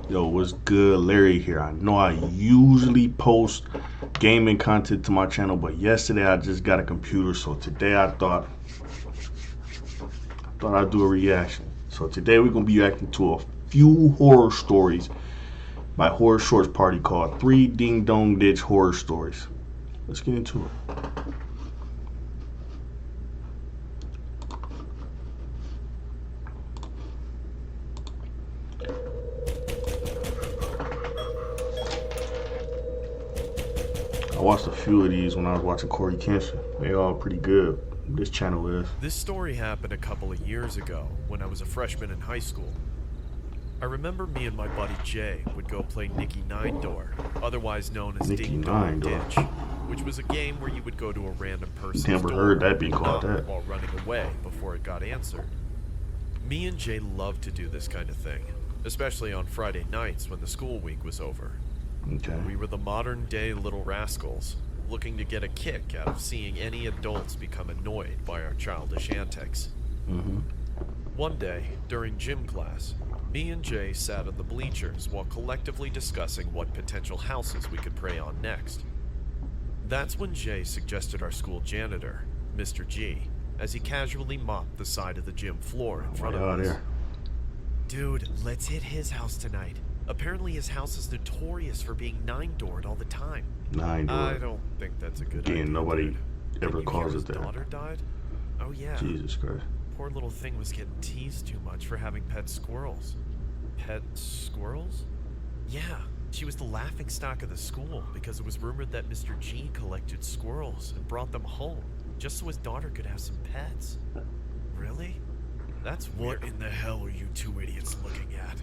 Yo, what's good? Larry here. I know I usually post gaming content to my channel, but yesterday I just got a computer, so today I thought I'd do a reaction. So today we're gonna be reacting to a few horror stories by Horror Shorts Party called Three Ding Dong Ditch Horror Stories. Let's get into it. I watched a few of these when I was watching Corey Kenshin. They all pretty good. This channel is. This story happened a couple of years ago when I was a freshman in high school. I remember me and my buddy Jay would go play Nicky Nine Door, otherwise known as Nicky Ding Nine Dong Door. Ditch, which was a game where you would go to a random person's Never door heard that being and called knock that. while running away before it got answered. Me and Jay loved to do this kind of thing, especially on Friday nights when the school week was over. Okay. We were the modern-day little rascals, looking to get a kick out of seeing any adults become annoyed by our childish antics. Mm-hmm. One day, during gym class, me and Jay sat on the bleachers while collectively discussing what potential houses we could prey on next. That's when Jay suggested our school janitor, Mr. G, as he casually mopped the side of the gym floor in front of us. There. Dude, let's hit his house tonight. Apparently his house is notorious for being nine-doored all the time. Nine Door. I don't think that's a good idea. Again, nobody dude. ever Didn't you calls hear it his that. daughter died? Oh yeah. Jesus Christ. Poor little thing was getting teased too much for having pet squirrels. Pet squirrels? Yeah, she was the laughingstock of the school because it was rumored that Mr. G collected squirrels and brought them home just so his daughter could have some pets. Really? That's weird. What in the hell are you two idiots looking at?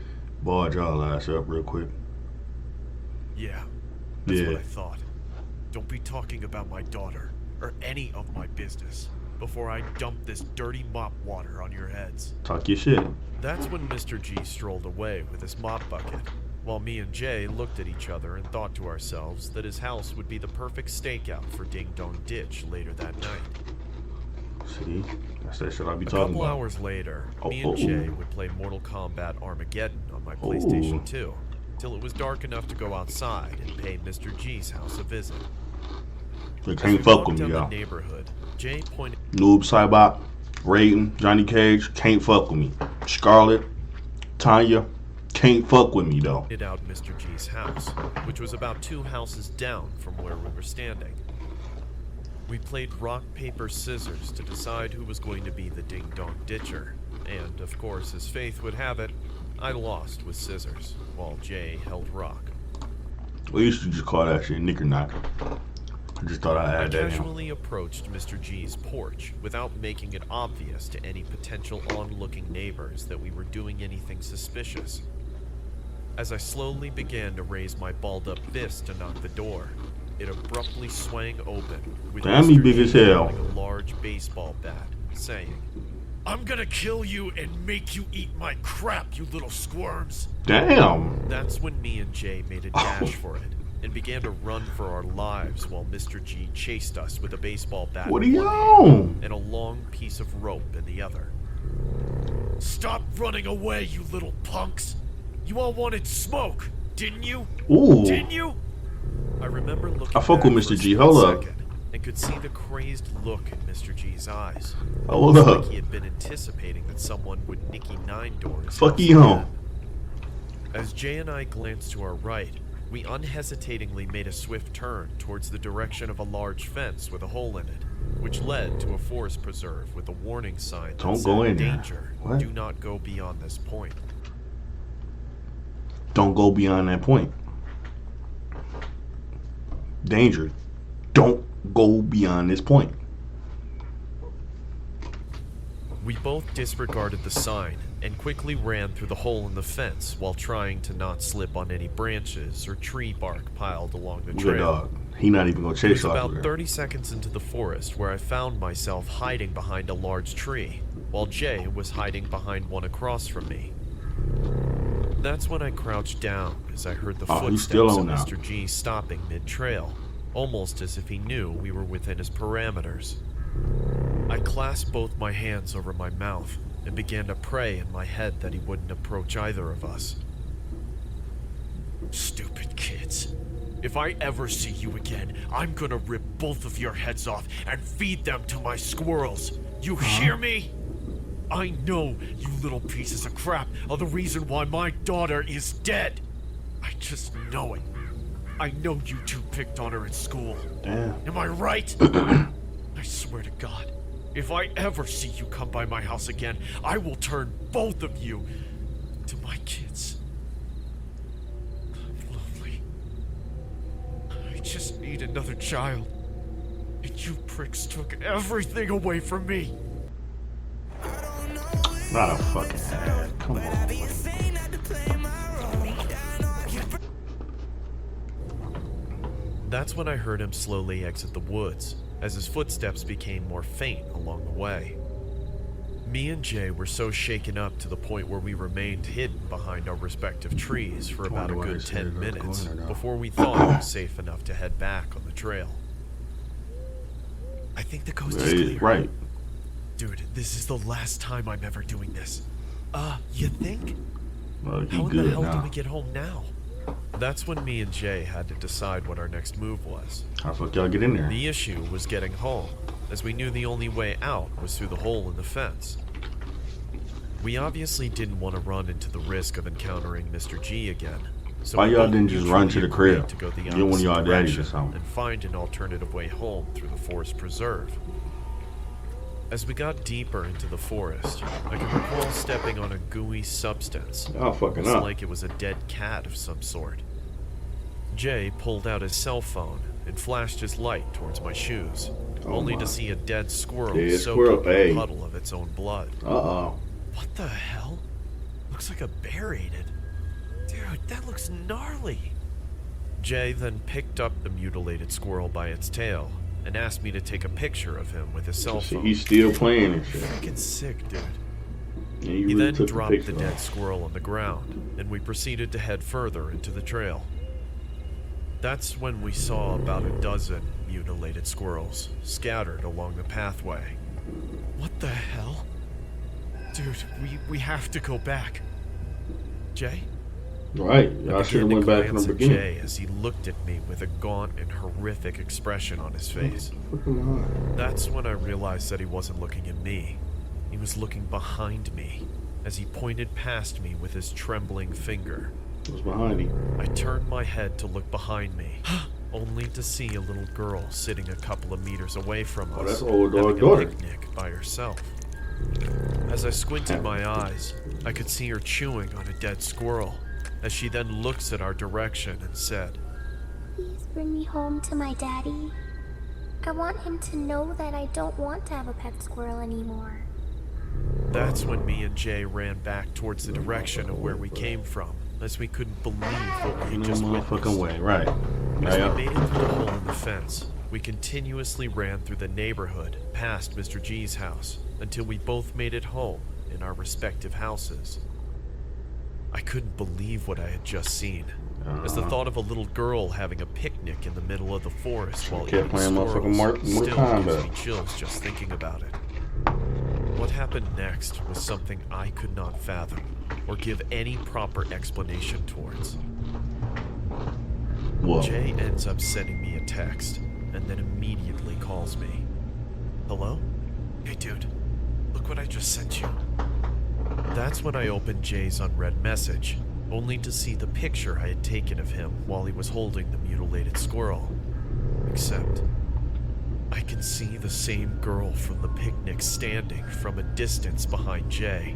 Boy, y'all ass up real quick. Yeah, that's Yeah. what I thought. Don't be talking about my daughter or any of my business before I dump this dirty mop water on your heads. Talk your shit. That's when Mr. G strolled away with his mop bucket, while me and Jay looked at each other and thought to ourselves that his house would be the perfect stakeout for Ding Dong Ditch later that night. See? That's that shit I be A talking couple about. hours later, Oh, me and oh, Jay oh. would play Mortal Kombat Armageddon on my Oh. PlayStation 2, till it was dark enough to go outside and pay Mr. G's house a visit. They As can't we fuck walked with me, down the y'all. neighborhood, Jay pointed Noob, Cybot, Raiden, Johnny Cage, can't fuck with me. Scarlett, Tanya, can't fuck with me, though. out Mr. G's house, which was about 2 houses down from where we were standing. We played rock, paper, scissors to decide who was going to be the Ding Dong Ditcher, and of course, as fate would have it, I lost with scissors, while Jay held rock. We used to just call that shit knicker-knacker. I just thought I'd I add that in. casually approached Mr. G's porch without making it obvious to any potential onlooking neighbors that we were doing anything suspicious. As I slowly began to raise my balled-up fist to knock the door, it abruptly swang open with Damn, he Mr. big G as hell. holding a large baseball bat, saying, "I'm gonna kill you and make you eat my crap, you little squirms." Damn. That's when me and Jay made a dash for it and began to run for our lives while Mr. G chased us with a baseball bat What are in you one on? hand and a long piece of rope in the other. "Stop running away, you little punks! You all wanted smoke, didn't you? Ooh. Didn't you?" I remember looking I fuck back with for Mr. a G. split Hold up. second and could see the crazed look in Mr. G's eyes. Hold Almost up. like he had been anticipating that someone would Nicky Nine Door his Fuck house you, home. again. As Jay and I glanced to our right, we unhesitatingly made a swift turn towards the direction of a large fence with a hole in it, which led to a forest preserve with a warning sign that Don't said, go in there. "Danger, What? do not go beyond this point." Don't go beyond that point. Danger. Don't go beyond this point. We both disregarded the sign and quickly ran through the hole in the fence while trying to not slip on any branches or tree bark piled along the Good trail. dog. He not even gonna It chase was off about there. 30 seconds into the forest where I found myself hiding behind a large tree, while Jay was hiding behind one across from me. That's when I crouched down as I heard the Oh, he's footsteps still of on now. Mr. G stopping mid-trail, almost as if he knew we were within his parameters. I clasped both my hands over my mouth and began to pray in my head that he wouldn't approach either of us. If I ever see you again, I'm gonna rip both of your heads off and feed them to my squirrels. You hear me? I know you little pieces of crap are the reason why my daughter is dead. I just know it. I know you two picked on her at school. Damn. Am I right? I swear to God, if I ever see you come by my house again, I will turn both of you to my kids. I'm lonely. I just need another child. And you pricks took everything away from me. Not a fucking ad. Come on. That's when I heard him slowly exit the woods, as his footsteps became more faint along the way. Me and Jay were so shaken up to the point where we remained hidden behind our respective trees for about a good 10 minutes before we thought it was safe enough to head back on the trail. I think the coast is clear. Right. Dude, this is the last time I'm ever doing this. You think? Well, How in good the hell now. do we get home now? That's when me and Jay had to decide what our next move was. How the fuck y'all get in there? The issue was getting home, as we knew the only way out was through the hole in the fence. We obviously didn't want to run into the risk of encountering Mr. G again. So Why we y'all both didn't just run to the mutually agreed crib? to go the Get one of opposite y'all daddies or direction something. and find an alternative way home through the forest preserve. As we got deeper into the forest, I can recall stepping on a gooey substance. Y'all fucking It's up. like it was a dead cat of some sort. Jay pulled out his cell phone and flashed his light towards my shoes, only to see a dead squirrel soaked in a puddle of its own blood. Uh-oh. What the hell? Looks like a bear ate it. Dude, that looks gnarly. Jay then picked up the mutilated squirrel by its tail and asked me to take a picture of him with his cell phone. He's still playing and shit. Freaking sick, dude. Yeah, He really then took dropped picture the of dead it. squirrel on the ground, and we proceeded to head further into the trail. That's when we saw about a dozen mutilated squirrels scattered along the pathway. What the hell? Dude, we have to go back. Jay? Right. I Y'all should have began went to back from glance the at beginning. Jay as he looked at me with a gaunt and horrific expression on his face. That's when I realized that he wasn't looking at me. He was looking behind me as he pointed past me with his trembling finger. What's behind him? I turned my head to look behind me, only to see a little girl sitting a couple of meters away from us, Oh, that's old having daughter. a picnic by herself. As I squinted my eyes, I could see her chewing on a dead squirrel, as she then looks at our direction and said, Please bring me home to my daddy. I want him to know that I don't want to have a pet squirrel anymore. That's when me and Jay ran back towards the direction of where we came from, as we couldn't believe what we In had no just motherfucking witnessed. way. Right. As Yeah. we made it through the hole in the fence, we continuously ran through the neighborhood past Mr. G's house until we both made it home in our respective houses. I couldn't believe what I had just seen, as the thought of a little girl having a picnic in the middle of the forest while Kept eating playing motherfucking squirrels Mortal still Kombat. gives me chills just thinking about it. What happened next was something I could not fathom or give any proper explanation towards. Whoa. Jay ends up sending me a text and then immediately calls me. Hello? Hey dude, look what I just sent you. That's when I opened Jay's unread message, only to see the picture I had taken of him while he was holding the mutilated squirrel. Except, I can see the same girl from the picnic standing from a distance behind Jay.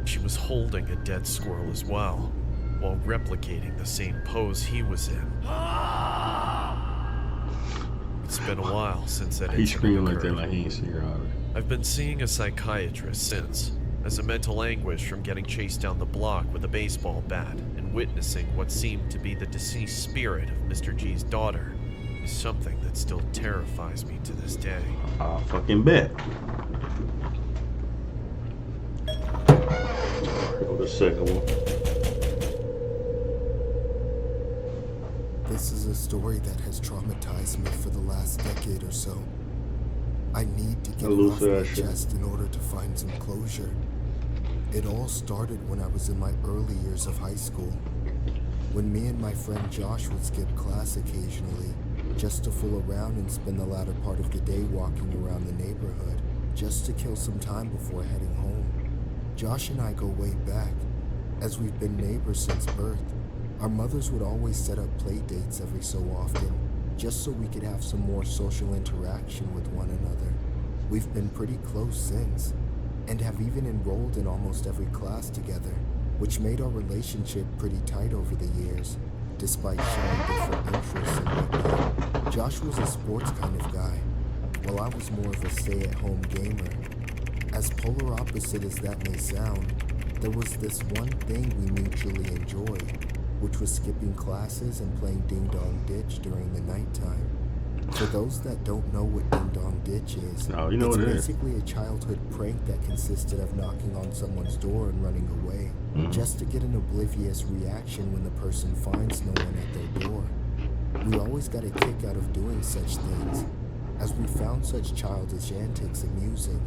She was holding a dead squirrel as well, while replicating the same pose he was in. It's been a while since that He incident screaming like that occurred. like he ain't see her already. I've been seeing a psychiatrist since, as a mental anguish from getting chased down the block with a baseball bat and witnessing what seemed to be the deceased spirit of Mr. G's daughter is something that still terrifies me to this day. I fucking bet. Go to the second one. This is a story that has traumatized me for the last decade or so. I need to get it off my chest in order to find some closure. It all started when I was in my early years of high school. when me and my friend Josh would skip class occasionally, just to fool around and spend the latter part of the day walking around the neighborhood, just to kill some time before heading home. Josh and I go way back, as we've been neighbors since birth. Our mothers would always set up play dates every so often, just so we could have some more social interaction with one another. We've been pretty close since, and have even enrolled in almost every class together, which made our relationship pretty tight over the years, despite sharing different interests and whatnot. Josh was a sports kind of guy, while I was more of a stay-at-home gamer. As polar opposite as that may sound, there was this one thing we mutually enjoyed, which was skipping classes and playing Ding Dong Ditch during the nighttime. For those that don't know what Ding Dong Ditch is, No, you know what it is. it's basically a childhood prank that consisted of knocking on someone's door and running away, just to get an oblivious reaction when the person finds no one at their door. We always got a kick out of doing such things, as we found such childish antics amusing,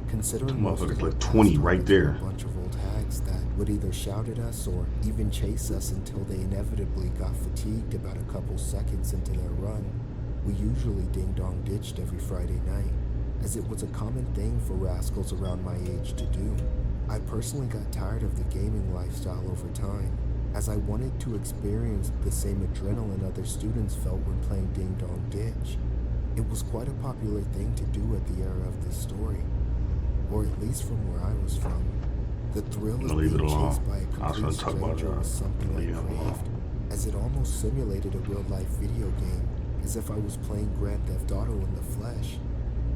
considering most of Motherfucker's our like 20 past right were there. a bunch of old hags that would either shout at us or even chase us until they inevitably got fatigued about a couple seconds into their run. We usually ding-dong ditched every Friday night, as it was a common thing for rascals around my age to do. I personally got tired of the gaming lifestyle over time, as I wanted to experience the same adrenaline other students felt when playing ding-dong ditch. It was quite a popular thing to do at the era of this story, or at least from where I was from. The thrill of Leave it being alone. chased by a I was gonna complete talk about stranger that. was something I Leave it alone. craved, as it almost simulated a real-life video game, as if I was playing Grand Theft Auto in the flesh.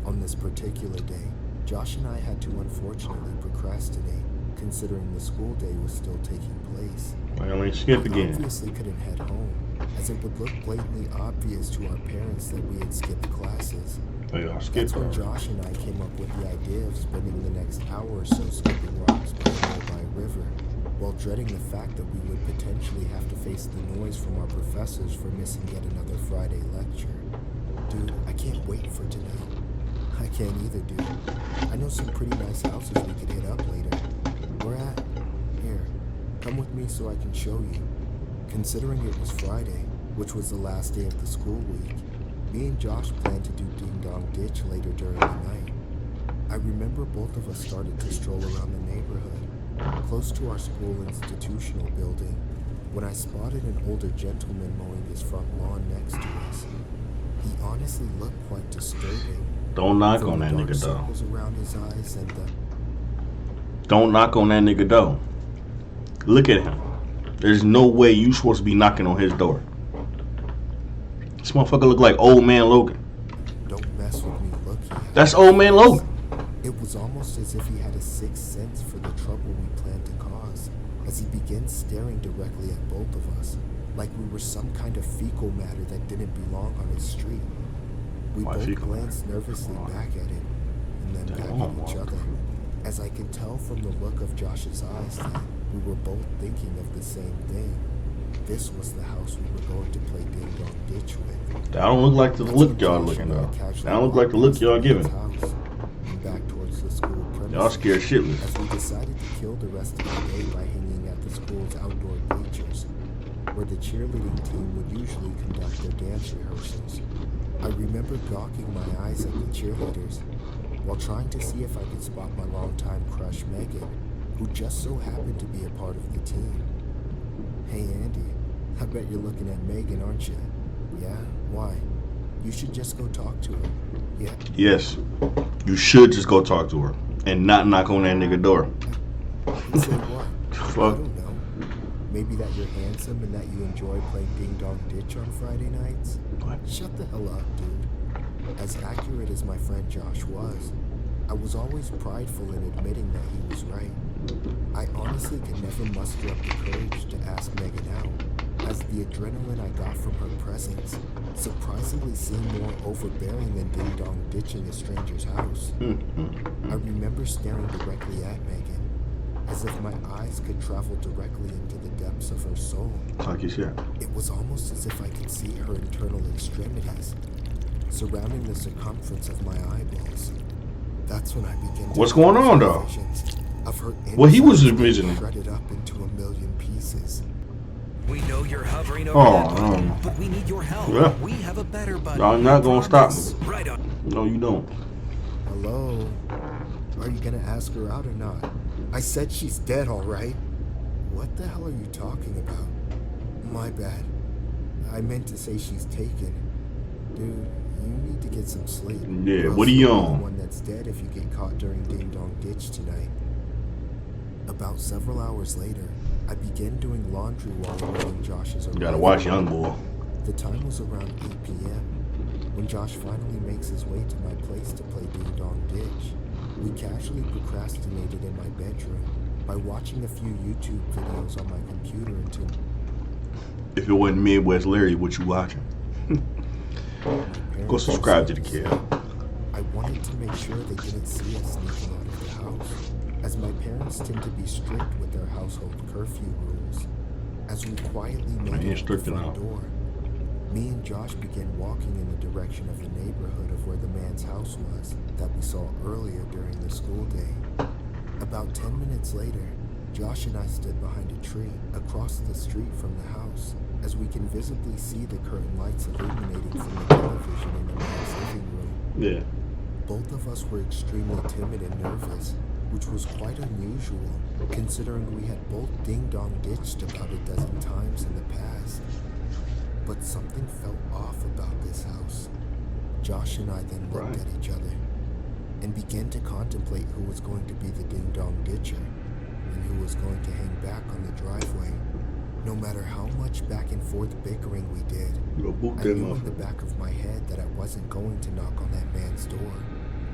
On this particular day, Josh and I had to unfortunately procrastinate, considering the school day was still taking place. I mean, skip We again. obviously couldn't head home, as it would look blatantly obvious to our parents that we had skipped classes. Oh, yeah, skip That's when her. Josh and I came up with the idea of spending the next hour or so skipping rocks by a nearby river, while dreading the fact that we would potentially have to face the noise from our professors for missing yet another Friday lecture. Dude, I can't wait for tonight. I can't either, dude. I know some pretty nice houses we could hit up later. Where at? Here, come with me so I can show you. Considering it was Friday, which was the last day of the school week, me and Josh planned to do Ding Dong Ditch later during the night. I remember both of us started to stroll around the neighborhood, close to our school institutional building, when I spotted an older gentleman mowing his front lawn next to us. He honestly looked quite disturbing. Don't knock From on the that dark nigga, though. circles around his eyes and the Don't knock on that nigga, though. Look at him. There's no way you supposed to be knocking on his door. This motherfucker look like old man Logan. "Don't mess with me" look he had. That's old man Logan. It was almost as if he had a sixth sense for the trouble we planned to cause, as he began staring directly at both of us, like we were some kind of fecal matter that didn't belong on his street. We Why both fecal glanced matter? nervously back at him, and then back Damn. at each other, as I could tell from the look of Josh's eyes that we were both thinking of the same thing. This was the house we were going to play Ding Dong Ditch with. That don't look like the That's look when y'all Josh looking and I though. casually That don't look like the look walked y'all past giving. his house and back towards the school premises. Y'all scared shitless. As we decided to kill the rest of the day by hanging at the school's outdoor bleachers, where the cheerleading team would usually conduct their dance rehearsals. I remember gawking my eyes at the cheerleaders, while trying to see if I could spot my longtime crush Megan, who just so happened to be a part of the team. "Hey Andy, I bet you're looking at Megan, aren't you?" "Yeah, why?" "You should just go talk to her." "Yeah." Yes. You should just go talk to her and not knock on that nigga door. "You say what?" "I Fuck. don't know. Maybe that you're handsome and that you enjoy playing Ding Dong Ditch on Friday nights?" What? Shut the hell up, dude. As accurate as my friend Josh was, I was always prideful in admitting that he was right. I honestly could never muster up the courage to ask Megan out, as the adrenaline I got from her presence surprisingly seemed more overbearing than Ding Dong ditching a stranger's house. I remember staring directly at Megan, as if my eyes could travel directly into the depths of her soul. Talk your shit. It was almost as if I could see her internal extremities, surrounding the circumference of my eyeballs. That's when I began to What's going on, though? visions of her What he was insides envisioning. shredded up into a million pieces. We know you're hovering over Oh, that button, but we need your help. Yeah. We have a better button. Y'all not gonna stop Promise. me. Right on. No, you don't. Hello? Are you gonna ask her out or not? I said she's dead, alright? What the hell are you talking about? My bad. I meant to say she's taken. Dude, you need to get some sleep. Yeah, Or else what are you you'll be on? the one that's dead if you get caught during Ding Dong Ditch tonight. About several hours later, I began doing laundry while awaiting Josh's arrival. You gotta watch Young Boy. The time was around 8 p.m. when Josh finally makes his way to my place to play Ding Dong Ditch. We casually procrastinated in my bedroom by watching a few YouTube videos on my computer until If it wasn't Midwest Larry, what you watching? Go subscribe to the kid. I wanted to make sure they didn't see us sneaking out of the house, as my parents tend to be strict with their household curfew rules. As we quietly made it to the front door, me and Josh began walking in the direction of the neighborhood of where the man's house was that we saw earlier during the school day. About 10 minutes later, Josh and I stood behind a tree across the street from the house, as we can visibly see the curtain lights illuminating from the television in the man's living room. Yeah. Both of us were extremely timid and nervous, which was quite unusual, considering we had both ding-dong ditched about a dozen times in the past. But something felt off about this house. Josh and I then looked at each other and began to contemplate who was going to be the ding-dong ditcher and who was going to hang back on the driveway. No matter how much back and forth bickering we did, I knew in the back of my head that I wasn't going to knock on that man's door,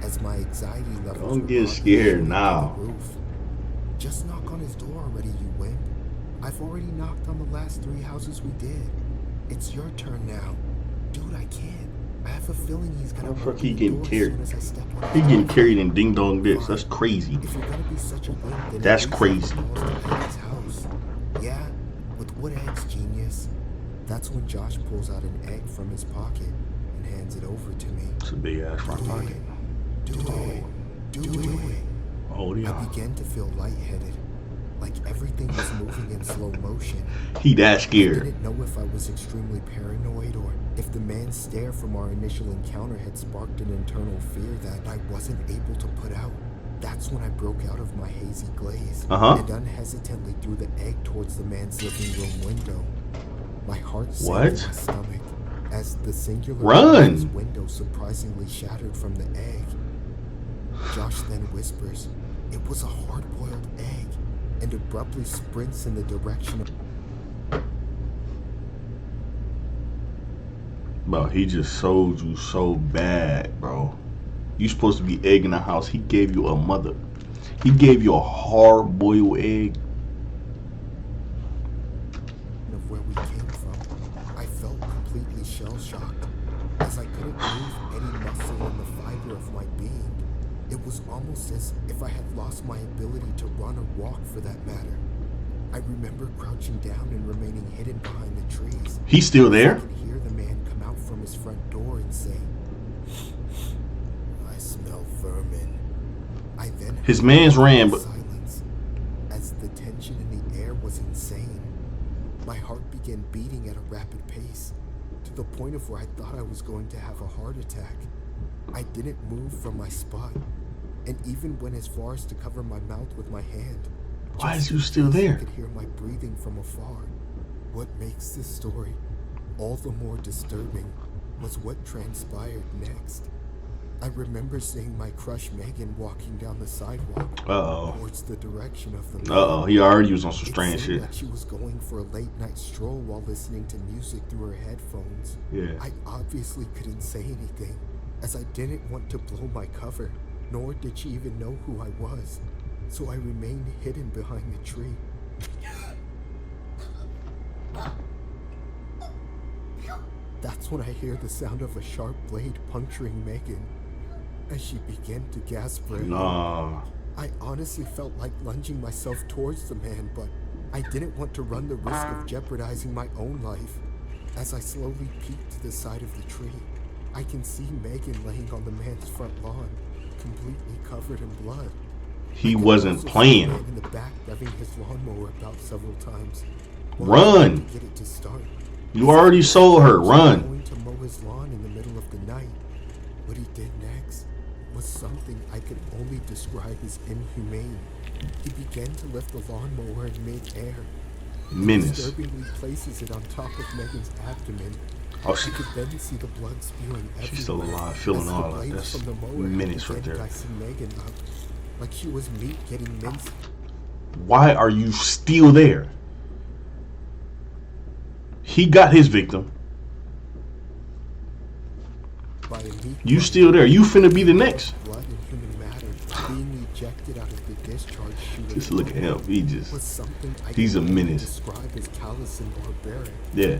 as my anxiety levels Don't were get probably scared shooting now. through the roof. Just knock on his door already, you wimp. I've already knocked on the last 3 houses we did. It's your turn now. Dude, I can't. I have a feeling he's gonna Fuck, he getting as carried. soon as I step on He his getting door. carried in Ding Dong Ditch. That's crazy. If you're gonna be such a wimp, then That's at least crazy. have the balls to pack his house. Yeah, with wood eggs, genius. That's when Josh pulls out an egg from his pocket and hands it over to me. It's a big ass front pocket. Do it. Do it. Oh, I yeah. began to feel lightheaded, like everything was moving in slow motion. He that I scared. didn't know if I was extremely paranoid or if the man's stare from our initial encounter had sparked an internal fear that I wasn't able to put out. That's when I broke out of my hazy glaze and unhesitantly threw the egg towards the man's living room window. My heart sank in my stomach as the singular man's window surprisingly shattered from the egg. Josh then whispers, "It was a hard-boiled egg," and abruptly sprints in the direction of... Bro, he just sold you so bad, bro. You supposed to be egg in the house. He gave you a mother. He gave you a hard-boiled egg. of where we came from. I felt completely shell-shocked, as I couldn't move any muscle in the fiber of my being. It was almost as if I had lost my ability to run or walk, for that matter. I remember crouching down and remaining hidden behind the trees. He's still there? I could hear the man come out from his front door and say, "I smell vermin." I then His man's ran, but silence, as the tension in the air was insane. My heart began beating at a rapid pace, to the point of where I thought I was going to have a heart attack. I didn't move from my spot, and even went as far as to cover my mouth with my hand. why is you still there? I could hear my breathing from afar. What makes this story all the more disturbing was what transpired next. I remember seeing my crush Megan walking down the sidewalk towards the direction of the man. He already was on some strange It seemed shit. like she was going for a late night stroll while listening to music through her headphones. Yeah. I obviously couldn't say anything, as I didn't want to blow my cover, nor did she even know who I was. So I remained hidden behind the tree. That's when I hear the sound of a sharp blade puncturing Megan as she began to gasp for help. Nah. I honestly felt like lunging myself towards the man, but I didn't want to run the risk of jeopardizing my own life. As I slowly peeked to the side of the tree, I can see Megan laying on the man's front lawn, completely covered in blood. He I could wasn't also see playing. the man in the back revving his lawnmower about several times. Run. To get it to start. You already sold her. Run. Going to mow his lawn in the middle of the night. What he did next was something I could only describe as inhumane. He began to lift the lawnmower in mid-air. Menace. Disturbingly places it on top of Megan's abdomen. Oh, she, I could then see the blood spewing everywhere. she's still alive, feeling as the all that. blades That's from the mower menace right began there. dicing Megan up, like she was meat getting minced. Why are you still there? He got his victim. By a meat You still there. You finna be the next. blood and human matter being ejected out of the discharge chute. Just look at him. He Was just, something I he's could a only menace. describe as callous and barbaric. yeah.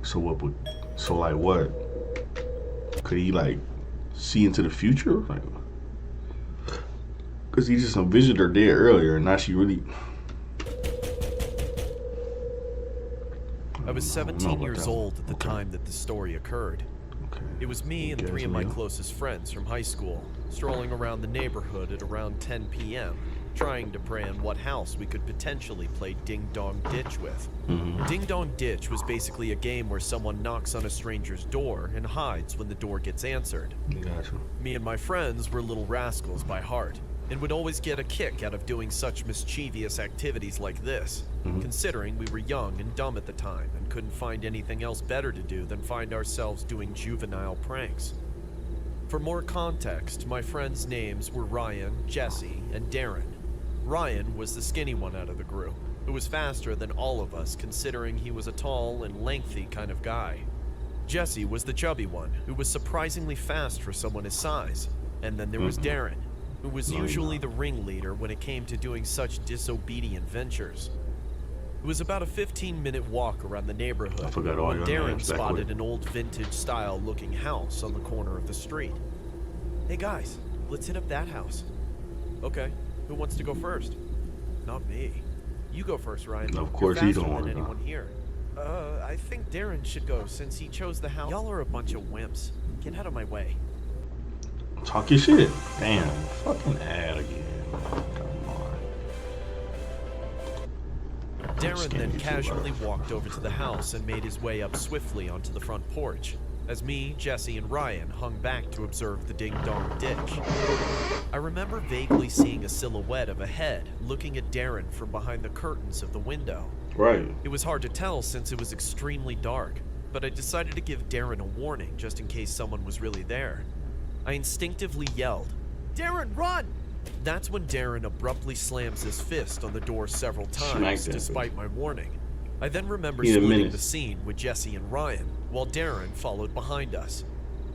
So what would, so like what? Could he like see into the future? Like, cause he just envisioned her there earlier and now she really. I was I don't know 17 about years that one. old at the Okay. time that the story occurred. Okay. It was me and 3 of my Gasoline. closest friends from high school, strolling around the neighborhood at around 10 p.m., trying to plan what house we could potentially play Ding Dong Ditch with. Mhm. Ding Dong Ditch was basically a game where someone knocks on a stranger's door and hides when the door gets answered. Gotcha. Me and my friends were little rascals by heart, and would always get a kick out of doing such mischievous activities like this, considering we were young and dumb at the time and couldn't find anything else better to do than find ourselves doing juvenile pranks. For more context, my friends' names were Ryan, Jesse, and Darren. Ryan was the skinny one out of the group, who was faster than all of us considering he was a tall and lengthy kind of guy. Jesse was the chubby one, who was surprisingly fast for someone his size. And then there was Darren, who was usually the ringleader when it came to doing such disobedient ventures. It was about a 15-minute walk around the neighborhood I forgot all when your Darren names that spotted quick. an old vintage-style looking house on the corner of the street. Hey guys, let's hit up that house. Okay, who wants to go first? Not me. You go first, Ryan. Of course You're he faster don't than wanna go. anyone here. I think Darren should go since he chose the house. Y'all are a bunch of wimps. Get out of my way. Talk your shit. Damn. Fucking ad again. Come on. Darren Scared then you too, casually bro. walked over to the house and made his way up swiftly onto the front porch, as me, Jesse, and Ryan hung back to observe the ding-dong ditch. I remember vaguely seeing a silhouette of a head looking at Darren from behind the curtains of the window. Right. It was hard to tell since it was extremely dark, but I decided to give Darren a warning just in case someone was really there. I instinctively yelled, "Darren, run!" That's when Darren abruptly slams his fist on the door several Smack times that despite my warning. I then remember He's a splitting menace. the scene with Jesse and Ryan, while Darren followed behind us.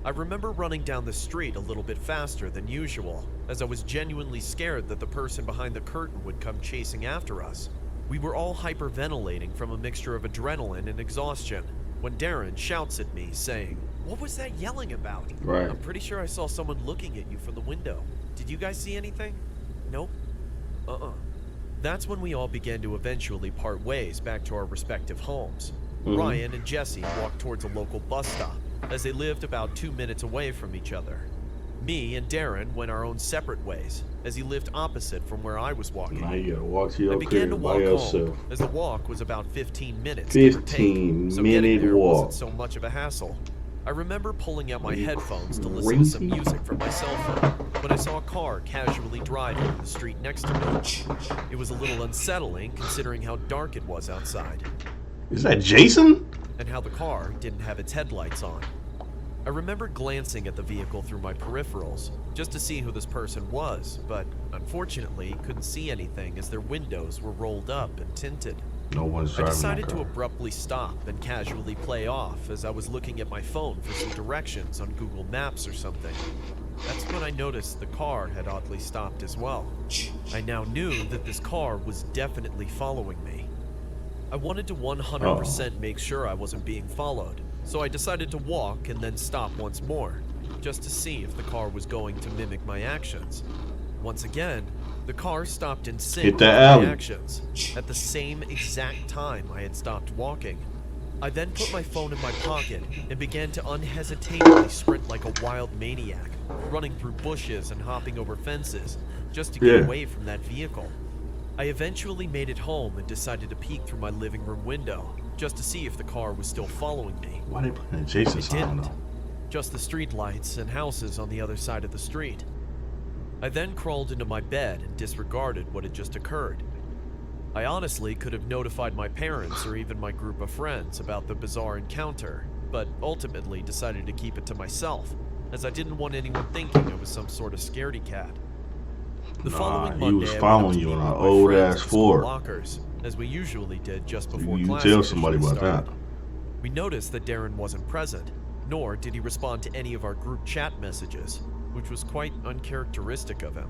I remember running down the street a little bit faster than usual, as I was genuinely scared that the person behind the curtain would come chasing after us. We were all hyperventilating from a mixture of adrenaline and exhaustion, when Darren shouts at me, saying, "What was that yelling about? Right. I'm pretty sure I saw someone looking at you from the window. Did you guys see anything?" "Nope." That's when we all began to eventually part ways back to our respective homes. Ryan and Jesse walked towards a local bus stop, as they lived about 2 minutes away from each other. Me and Darren went our own separate ways, as he lived opposite from where I was walking. Now you gotta walk to I your began to crib by walk yourself. home, as the walk was about 15 minutes, give or take, 15-minute getting there walk. wasn't so much of a hassle. I remember pulling out my Are you headphones to listen to some crazy? music from my cell phone when I saw a car casually driving in the street next to me. It was a little unsettling considering how dark it was outside, Is that Jason? and how the car didn't have its headlights on. I remember glancing at the vehicle through my peripherals, just to see who this person was, but unfortunately couldn't see anything as their windows were rolled up and tinted. No one's I driving decided that to car. abruptly stop and casually play off as I was looking at my phone for some directions on Google Maps or something. That's when I noticed the car had oddly stopped as well. I now knew that this car was definitely following me. I wanted to 100% make sure I wasn't being followed, so I decided to walk and then stop once more, just to see if the car was going to mimic my actions. Once again, the car stopped in sync Hit with the my alley. actions, at the same exact time I had stopped walking. I then put my phone in my pocket and began to unhesitatingly sprint like a wild maniac, running through bushes and hopping over fences just to get away from that vehicle. I eventually made it home and decided to peek through my living room window just to see if the car was still following me. Why they playing Jason It song didn't. though? Just the street lights and houses on the other side of the street. I then crawled into my bed and disregarded what had just occurred. I honestly could have notified my parents or even my group of friends about the bizarre encounter, but ultimately decided to keep it to myself, as I didn't want anyone thinking I was some sort of scaredy cat. The following he Monday, was I went following up to you meet in with an my old friends ass at the school Ford. lockers, as we usually did just before You class tell somebody officially about started. that. We noticed that Darren wasn't present, nor did he respond to any of our group chat messages, which was quite uncharacteristic of him.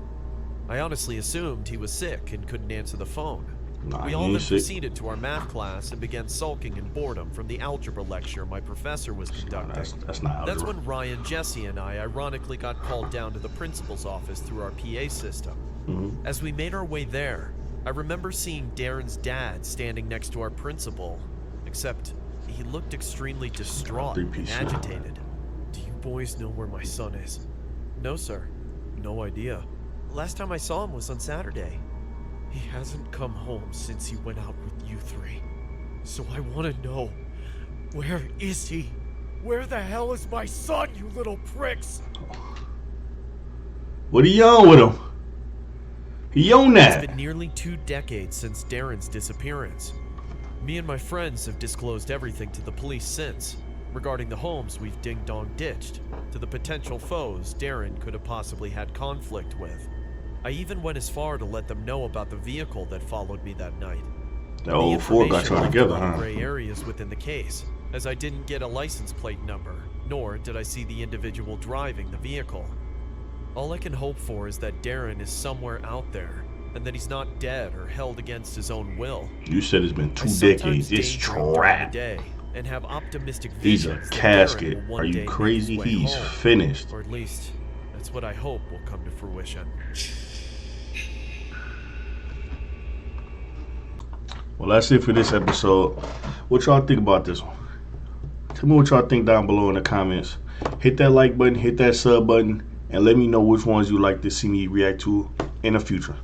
I honestly assumed he was sick and couldn't answer the phone. Nah, We he all ain't then sick. proceeded to our math class and began sulking in boredom from the algebra lecture my professor was Nah, conducting. that's not That's algebra. when Ryan, Jesse, and I ironically got called down to the principal's office through our PA system. Mhm. As we made our way there, I remember seeing Darren's dad standing next to our principal, except he looked extremely distraught and 3-piece suit. agitated. Do you boys know where my son is? No, sir. No idea. Last time I saw him was on Saturday. He hasn't come home since he went out with you three. So I want to know, where is he? Where the hell is my son, you little pricks? What are you on with him? He on It's that. been nearly 2 decades since Darren's disappearance. Me and my friends have disclosed everything to the police since, regarding the homes we've ding-dong ditched, to the potential foes Darren could have possibly had conflict with. I even went as far to let them know about the vehicle that followed me that night. That old Ford got y'all left together, a lot of huh? gray areas within the case, as I didn't get a license plate number, nor did I see the individual driving the vehicle. All I can hope for is that Darren is somewhere out there, and that he's not dead or held against his own will. You said it's been I 2 sometimes decades. It's daydream during the trapped. day and have optimistic He's a visions that casket. Darren will one Are day you make crazy? his way He's home. finished. Or at least, that's what I hope will come to fruition. Well, that's it for this episode. What y'all think about this one? Tell me what y'all think down below in the comments. Hit that like button, hit that sub button, and let me know which ones you'd like to see me react to in the future.